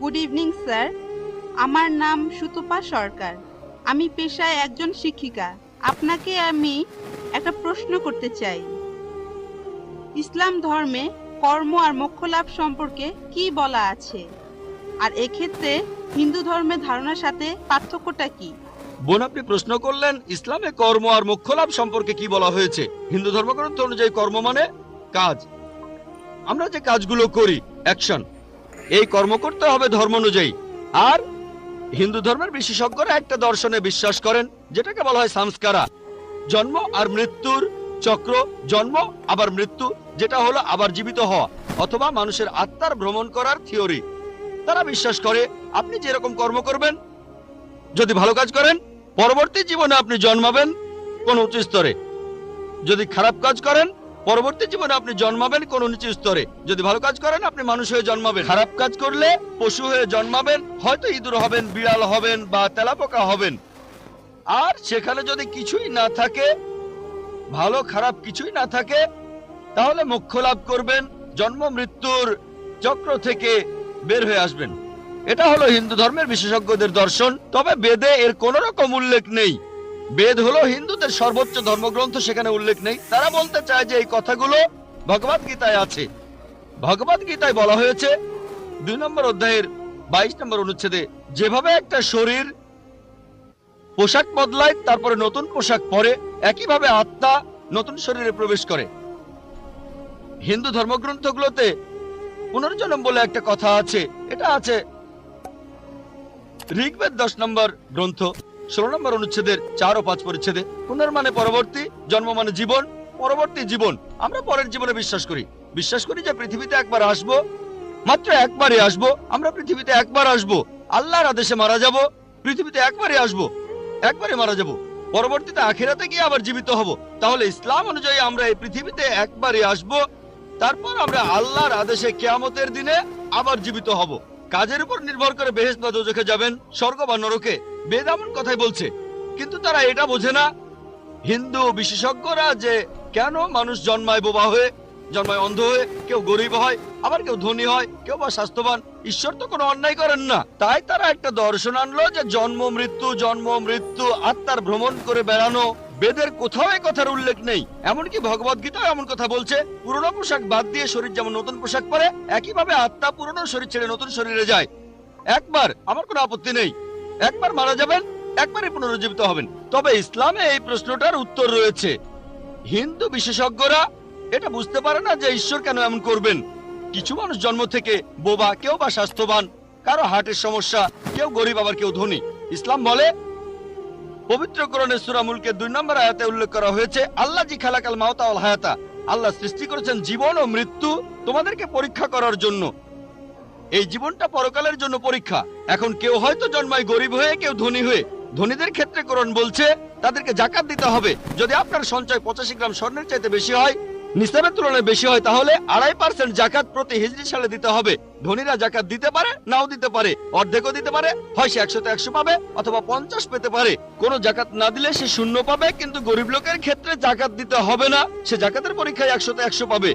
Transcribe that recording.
Good evening sir. আমার নাম সুতপা সরকার। আমি পেশায় একজন শিক্ষিকা। আপনাকে আমি একটা প্রশ্ন করতে চাই। ইসলাম ধর্মে কর্ম আর মোক্ষ লাভ সম্পর্কে কি বলা আছে, আর এক্ষেত্রে হিন্দু ধর্মের ধারণার সাথে পার্থক্যটা কি? বোন, আপনি প্রশ্ন করলেন ইসলামে কর্ম আর মোক্ষ লাভ সম্পর্কে কি বলা হয়েছে। হিন্দু ধর্মগ্রন্থ অনুযায়ী কর্ম মানে কাজ। আমরা যে কাজগুলো করি, অ্যাকশন, এই কর্ম করতে হবে ধর্ম অনুযায়ী। আর হিন্দু ধর্মের বিশেষজ্ঞরা একটা দর্শনে বিশ্বাস করেন যেটাকে বলা হয় সংস্কারা, জন্ম আর মৃত্যুর চক্র। জন্ম আবার মৃত্যু, যেটা হলো আবার জীবিত হওয়া, অথবা মানুষের আত্মার ভ্রমণ করার থিওরি। তারা বিশ্বাস করে আপনি যেরকম কর্ম করবেন, যদি ভালো কাজ করেন পরবর্তী জীবনে আপনি জন্মাবেন কোন উচ্চ স্তরে, যদি খারাপ কাজ করেন পরবর্তী জীবনে আপনি জন্মাবেন কোন নিচু স্তরে। যদি ভালো কাজ করেন আপনি মানুষ হয়ে জন্মাবেন, খারাপ কাজ করলে পশু হয়ে জন্মাবেন, হয়তো ইঁদুর হবেন, বিড়াল হবেন বা তেলাপোকা হবেন। আর সেখানে যদি কিছুই না থাকে, ভালো খারাপ কিছুই না থাকে, তাহলে মোক্ষ লাভ করবেন, জন্ম মৃত্যুর চক্র থেকে বের হয়ে আসবেন। এটা হলো হিন্দু ধর্মের বিশেষজ্ঞদের দর্শন। তবে বেদে এর কোন রকম উল্লেখ নেই। বেদ হলো হিন্দুদের সর্বোচ্চ ধর্মগ্রন্থ, সেখানে উল্লেখ নেই। তারা বলতে চায় যে এই কথাগুলো ভগবদ গীতায় আছে। ভগবদ গীতায় বলা হয়েছে 2 নম্বর অধ্যায়ের 22 নম্বর অনুচ্ছেদে, যেভাবে একটা শরীর পোশাক বদলায় তারপরে নতুন পোশাক পরে, একইভাবে আত্মা নতুন শরীরে প্রবেশ করে। হিন্দু ধর্মগ্রন্থগুলোতে পুনর্জন্ম বলে একটা কথা আছে। এটা আছে ঋগ্বেদ 10 নম্বর গ্রন্থ 16 নম্বর অনুচ্ছেদের 4 ও 5 পরিচ্ছেদে। পুনর্মানে পরবর্তী, জন্ম মানে জীবন, পরবর্তী জীবন। আমরা পরের জীবনে বিশ্বাস করি যে পৃথিবীতে একবার আসবো, মাত্র একবারই আসবো। আমরা পৃথিবীতে একবার আসবো, আল্লাহর আদেশে মারা যাব, পৃথিবীতে একবারই আসবো, একবারই মারা যাব, পরবর্তীতে আখিরাতে গিয়ে আবার জীবিত হব। তাহলে ইসলাম অনুযায়ী আমরা এই পৃথিবীতে একবারই আসবো, তারপর আমরা আল্লাহর আদেশে কিয়ামতের দিনে আবার জীবিত হব। কাজের উপর নির্ভর করে বেহেশত বা দোজখে যাবেন, স্বর্গ বা নরকে। বেদ এমন কথাই বলছে, কিন্তু তারা এটা বোঝে না হিন্দু বিশেষজ্ঞরা যে কেন মানুষ জন্মায় বোবা হয়ে, জন্মায় অন্ধ হয়ে, কেউ গরিব হয়, আবার কেউ ধনী হয়, কেউ বা স্বাস্থ্যবান। ঈশ্বর তো কোনো অন্যায় করেন না। তাই তারা একটা দর্শন আনলো যে জন্ম মৃত্যু, আত্মার ভ্রমণ করে বেড়ানো। বেদের কোথাও এই কথার উল্লেখ নেই। এমনকি ভগবদ গীতা এমন কথা বলছে, পুরনো পোশাক বাদ দিয়ে শরীর যেমন নতুন পোশাক পরে, একইভাবে আত্মা পুরনো শরীর ছেড়ে নতুন শরীরে যায়। একবার, আমার কোনো আপত্তি নেই, একবার মারা যাবেন, একবারই পুনরুজ্জীবিত হবেন। তবে ইসলামে এই প্রশ্নটার উত্তর রয়েছে। হিন্দু বিশেষজ্ঞরা এটা বুঝতে পারে না যে ঈশ্বর কেন এমন করবেন। কিছু মানুষ জন্ম থেকে বোবা, কেউ বা স্বাস্থ্যবান, কারো হার্টের সমস্যা, কেউ গরিব আবার কেউ ধনী। ইসলাম বলে, পবিত্র কোরআনে সূরা মুলকের 2 নম্বর আয়াতে উল্লেখ করা হয়েছে, আল্লাহ জি খালাকাল মাউতা ওয়াল হায়াতা, আল্লাহ সৃষ্টি করেছেন জীবন ও মৃত্যু তোমাদেরকে পরীক্ষা করার জন্য। এই জীবনটা পরকালের জন্য পরীক্ষা। এখন কেউ হয়তো জন্মায় গরিব হয়ে, কেউ ধনী হয়ে। ধনীদের ক্ষেত্রে কোরআন বলছে তাদেরকে যাকাত দিতে হবে। যদি আপনার সঞ্চয় 85 গ্রাম স্বর্ণের চাইতে বেশি হয়, নিসাবের তুলনায় বেশি হয়, তাহলে 2.5% জাকাত প্রতি হিজরি সালে দিতে হবে। ধনীরা জাকাত দিতে পারে, নাও দিতে পারে, অর্ধেকও দিতে পারে, হয় সে 100 তে 100 পাবে অথবা 50 পেতে পারে। কোনো জাকাত না দিলে সে 0 পাবে। কিন্তু গরিব লোকের ক্ষেত্রে জাকাত দিতে হবে না, সে জাকাতের পরীক্ষায় 100 তে 100 পাবে।